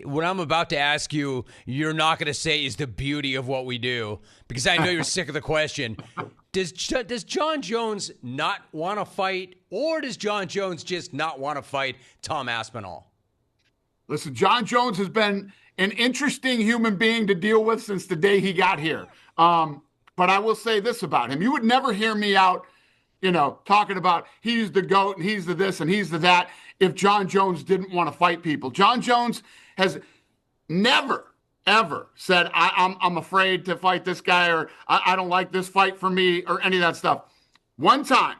what I'm about to ask you, you're not going to say is the beauty of what we do, because I know you're sick of the question. Does Jon Jones not want to fight, or does Jon Jones just not want to fight Tom Aspinall? Listen, Jon Jones has been an interesting human being to deal with since the day he got here. But I will say this about him. You would never hear me out, talking about he's the GOAT and he's the this and he's the that if Jon Jones didn't want to fight people. Jon Jones has never, ever said, I'm afraid to fight this guy, or I don't like this fight for me, or any of that stuff. One time,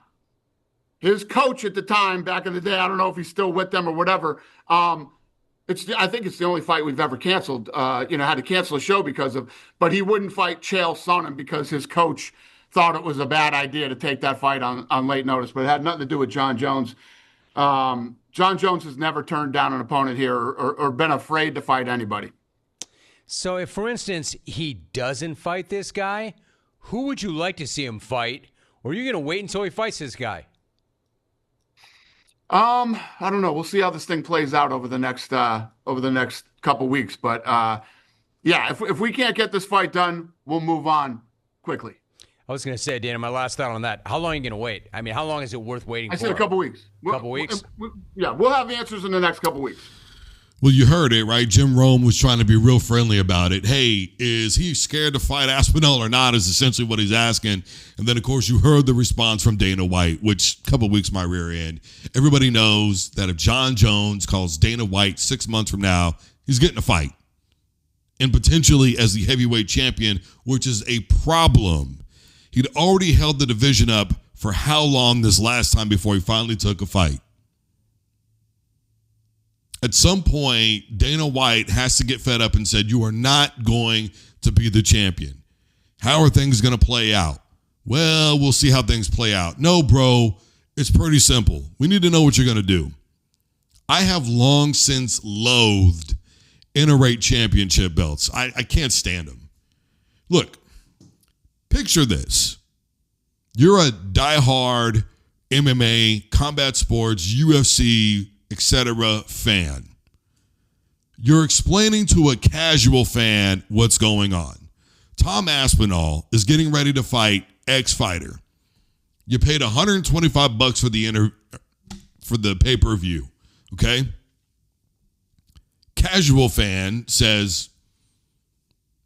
his coach at the time, back in the day, I don't know if he's still with them or whatever, I think it's the only fight we've ever canceled, had to cancel a show because of, but he wouldn't fight Chael Sonnen because his coach thought it was a bad idea to take that fight on late notice, but it had nothing to do with Jon Jones. Jon Jones has never turned down an opponent here or been afraid to fight anybody. So if, for instance, he doesn't fight this guy, who would you like to see him fight? Or are you going to wait until he fights this guy? I don't know. We'll see how this thing plays out over the next couple weeks. But if we can't get this fight done, we'll move on quickly. I was going to say, Dana, my last thought on that. How long are you going to wait? I mean, how long is it worth waiting for? I said a couple weeks. Couple weeks? We'll have answers in the next couple weeks. Well, you heard it, right? Jim Rome was trying to be real friendly about it. Hey, is he scared to fight Aspinall or not is essentially what he's asking. And then, of course, you heard the response from Dana White, which a couple weeks my rear end. Everybody knows that if Jon Jones calls Dana White 6 months from now, he's getting a fight. And potentially as the heavyweight champion, which is a problem. He'd already held the division up for how long this last time before he finally took a fight? At some point, Dana White has to get fed up and said, you are not going to be the champion. How are things going to play out? Well, we'll see how things play out. No, bro, it's pretty simple. We need to know what you're going to do. I have long since loathed interim championship belts. I can't stand them. Look, picture this. You're a diehard MMA, combat sports, UFC, etc. fan. You're explaining to a casual fan what's going on. Tom Aspinall is getting ready to fight X fighter. You paid $125 for the pay-per-view, okay? Casual fan says,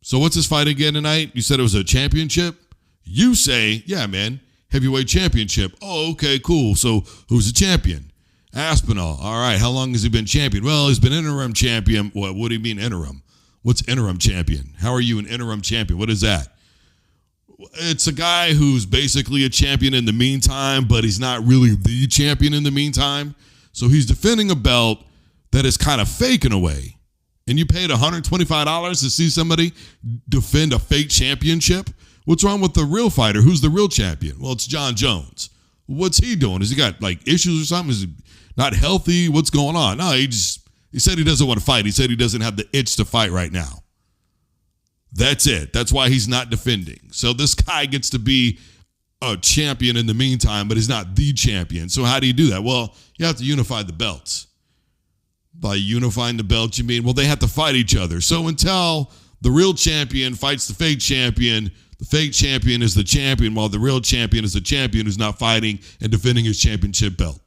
so what's this fight again tonight? You said it was a championship? You say, yeah, man, heavyweight championship. Oh, okay, cool. So who's the champion? Aspinall. All right. How long has he been champion? Well, he's been interim champion. What do you mean interim? What's interim champion? How are you an interim champion? What is that? It's a guy who's basically a champion in the meantime, but he's not really the champion in the meantime. So he's defending a belt that is kind of fake in a way. And you paid $125 to see somebody defend a fake championship? What's wrong with the real fighter? Who's the real champion? Well, it's Jon Jones. What's he doing? Has he got like issues or something? Is he not healthy? What's going on? No, he said he doesn't want to fight. He said he doesn't have the itch to fight right now. That's it. That's why he's not defending. So this guy gets to be a champion in the meantime, but he's not the champion. So how do you do that? Well, you have to unify the belts. By unifying the belts, you mean, well, they have to fight each other. So until the real champion fights the fake champion is the champion, while the real champion is the champion who's not fighting and defending his championship belt.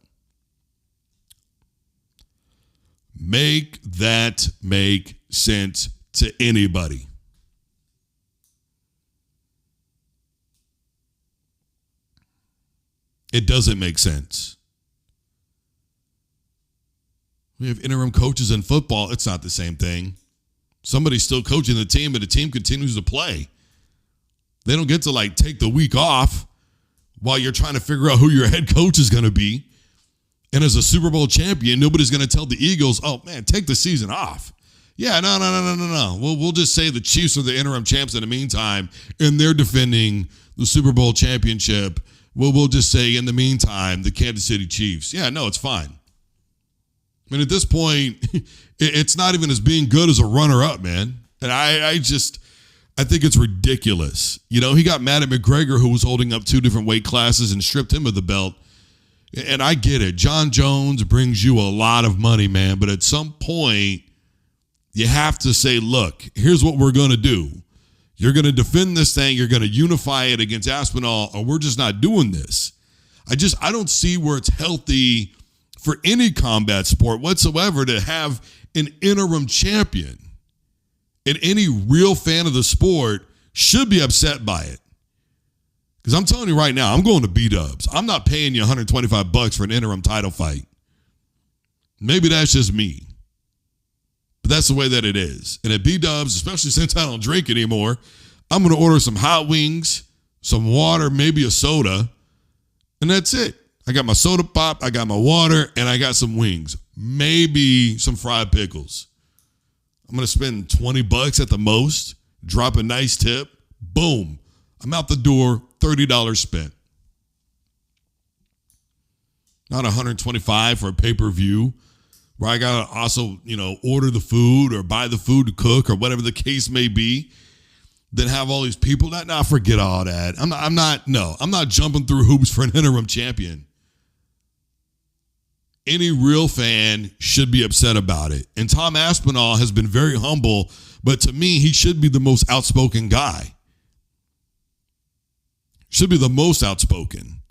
Make that make sense to anybody. It doesn't make sense. We have interim coaches in football. It's not the same thing. Somebody's still coaching the team, and the team continues to play. They don't get to take the week off while you're trying to figure out who your head coach is going to be. And as a Super Bowl champion, nobody's going to tell the Eagles, oh, man, take the season off. Yeah, no. We'll just say the Chiefs are the interim champs in the meantime, and they're defending the Super Bowl championship. We'll just say, in the meantime, the Kansas City Chiefs. Yeah, no, it's fine. I mean, at this point, it's not even as being good as a runner-up, man. And I think it's ridiculous. He got mad at McGregor, who was holding up two different weight classes, and stripped him of the belt. And I get it. Jon Jones brings you a lot of money, man. But at some point, You have to say, look, here's what we're going to do. You're going to defend this thing. You're going to unify it against Aspinall, or we're just not doing this. I don't see where it's healthy for any combat sport whatsoever to have an interim champion. And any real fan of the sport should be upset by it. Because I'm telling you right now, I'm going to B-dubs. I'm not paying you $125 for an interim title fight. Maybe that's just me. But that's the way that it is. And at B-dubs, especially since I don't drink anymore, I'm going to order some hot wings, some water, maybe a soda, and that's it. I got my soda pop, I got my water, and I got some wings. Maybe some fried pickles. I'm going to spend $20 at the most, drop a nice tip, boom. I'm out the door, $30 spent. Not $125 for a pay-per-view, where I got to also, order the food or buy the food to cook or whatever the case may be. Then have all these people. Forget all that. I'm not jumping through hoops for an interim champion. Any real fan should be upset about it. And Tom Aspinall has been very humble, but to me, he should be the most outspoken guy. Should be the most outspoken.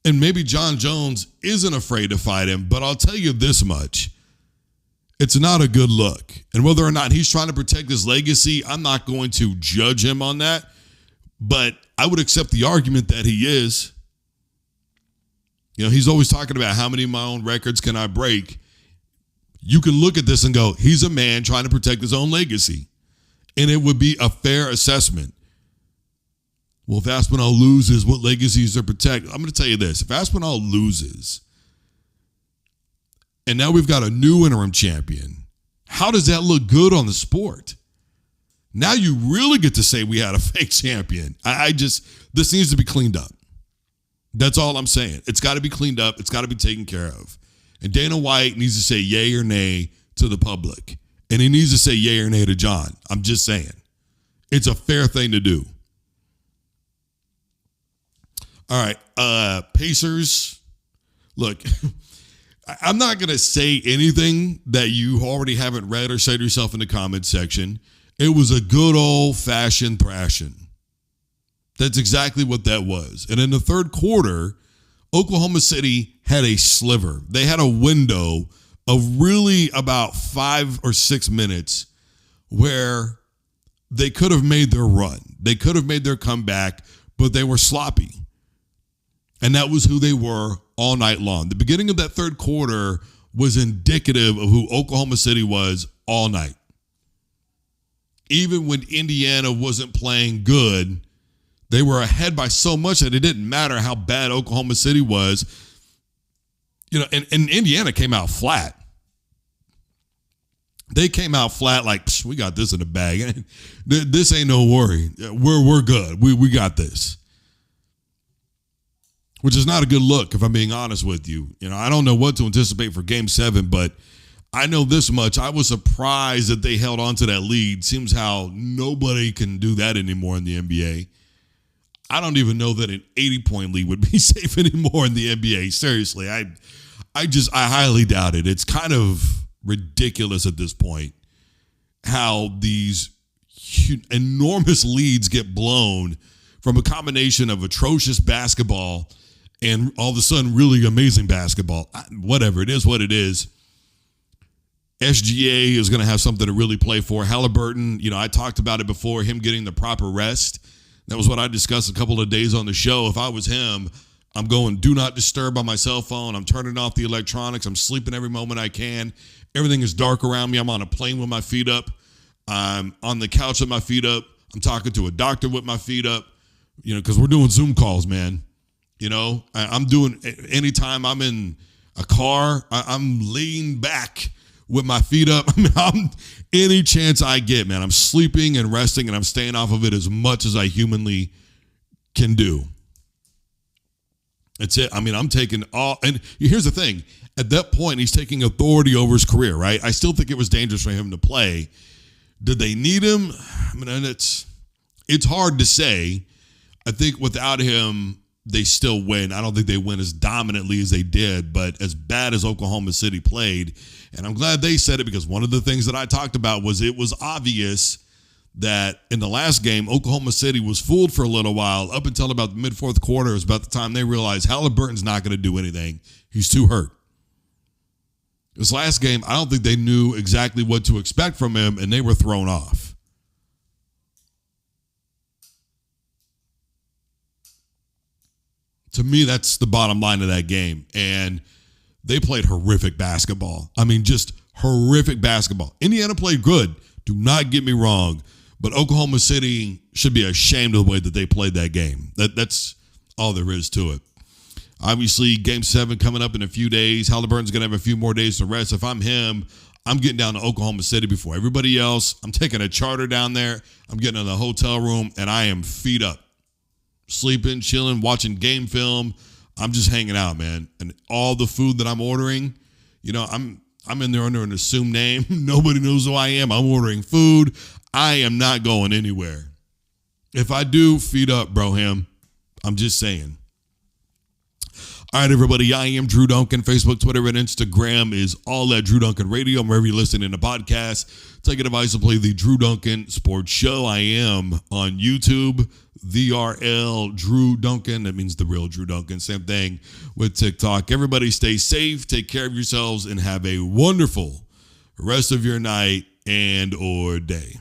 And maybe Jon Jones isn't afraid to fight him, but I'll tell you this much. It's not a good look. And whether or not he's trying to protect his legacy, I'm not going to judge him on that. But I would accept the argument that he is. He's always talking about how many of my own records can I break. You can look at this and go, he's a man trying to protect his own legacy. And it would be a fair assessment. Well, if Aspinall loses, what legacies to protect? I'm going to tell you this. If Aspinall loses, and now we've got a new interim champion, how does that look good on the sport? Now you really get to say we had a fake champion. This needs to be cleaned up. That's all I'm saying. It's got to be cleaned up. It's got to be taken care of. And Dana White needs to say yay or nay to the public. And he needs to say yay or nay to Jon. I'm just saying. It's a fair thing to do. All right. Pacers. Look, I'm not going to say anything that you already haven't read or said yourself in the comments section. It was a good old-fashioned thrashing. That's exactly what that was. And in the third quarter, Oklahoma City had a sliver. They had a window of really about 5 or 6 minutes where they could have made their run. They could have made their comeback, but they were sloppy. And that was who they were all night long. The beginning of that third quarter was indicative of who Oklahoma City was all night. Even when Indiana wasn't playing good, they were ahead by so much that it didn't matter how bad Oklahoma City was. And Indiana came out flat. They came out flat like, we got this in the bag. This ain't no worry. We're good. We got this. Which is not a good look, if I'm being honest with you. I don't know what to anticipate for Game 7, but I know this much. I was surprised that they held on to that lead. Seems how nobody can do that anymore in the NBA. I don't even know that an 80-point lead would be safe anymore in the NBA. Seriously, I highly doubt it. It's kind of ridiculous at this point how these enormous leads get blown from a combination of atrocious basketball and all of a sudden really amazing basketball. Whatever, it is what it is. SGA is going to have something to really play for. Haliburton, I talked about it before, him getting the proper rest. That was what I discussed a couple of days on the show. If I was him, I'm going do not disturb on my cell phone. I'm turning off the electronics. I'm sleeping every moment I can. Everything is dark around me. I'm on a plane with my feet up. I'm on the couch with my feet up. I'm talking to a doctor with my feet up, because we're doing Zoom calls, man. I'm doing, anytime I'm in a car, I'm laying back with my feet up. Any chance I get, man, I'm sleeping and resting, and I'm staying off of it as much as I humanly can do. That's it. I'm taking all, and here's the thing. At that point, he's taking authority over his career, right? I still think it was dangerous for him to play. Did they need him? And it's hard to say. I think without him, they still win. I don't think they win as dominantly as they did, but as bad as Oklahoma City played. And I'm glad they said it, because one of the things that I talked about was it was obvious that in the last game, Oklahoma City was fooled for a little while up until about the mid-fourth quarter. It was about the time they realized Haliburton's not going to do anything. He's too hurt. This last game, I don't think they knew exactly what to expect from him, and they were thrown off. To me, that's the bottom line of that game. And they played horrific basketball. I mean, just horrific basketball. Indiana played good. Do not get me wrong. But Oklahoma City should be ashamed of the way that they played that game. That's all there is to it. Obviously, Game 7 coming up in a few days. Haliburton's going to have a few more days to rest. If I'm him, I'm getting down to Oklahoma City before everybody else. I'm taking a charter down there. I'm getting in a hotel room, and I am feet up. Sleeping, chilling, watching game film. I'm just hanging out, man. And all the food that I'm ordering, I'm in there under an assumed name. Nobody knows who I am. I'm ordering food. I am not going anywhere. If I do, feed up, Broham. I'm just saying. All right, everybody. I am Drew Duncan. Facebook, Twitter, and Instagram is all at Drew Duncan Radio. I'm wherever you're listening to podcasts. Take a device and play the Drew Duncan Sports Show. I am on YouTube. VRL Drew Duncan. That means the real Drew Duncan. Same thing with TikTok. Everybody stay safe, take care of yourselves, and have a wonderful rest of your night and or day.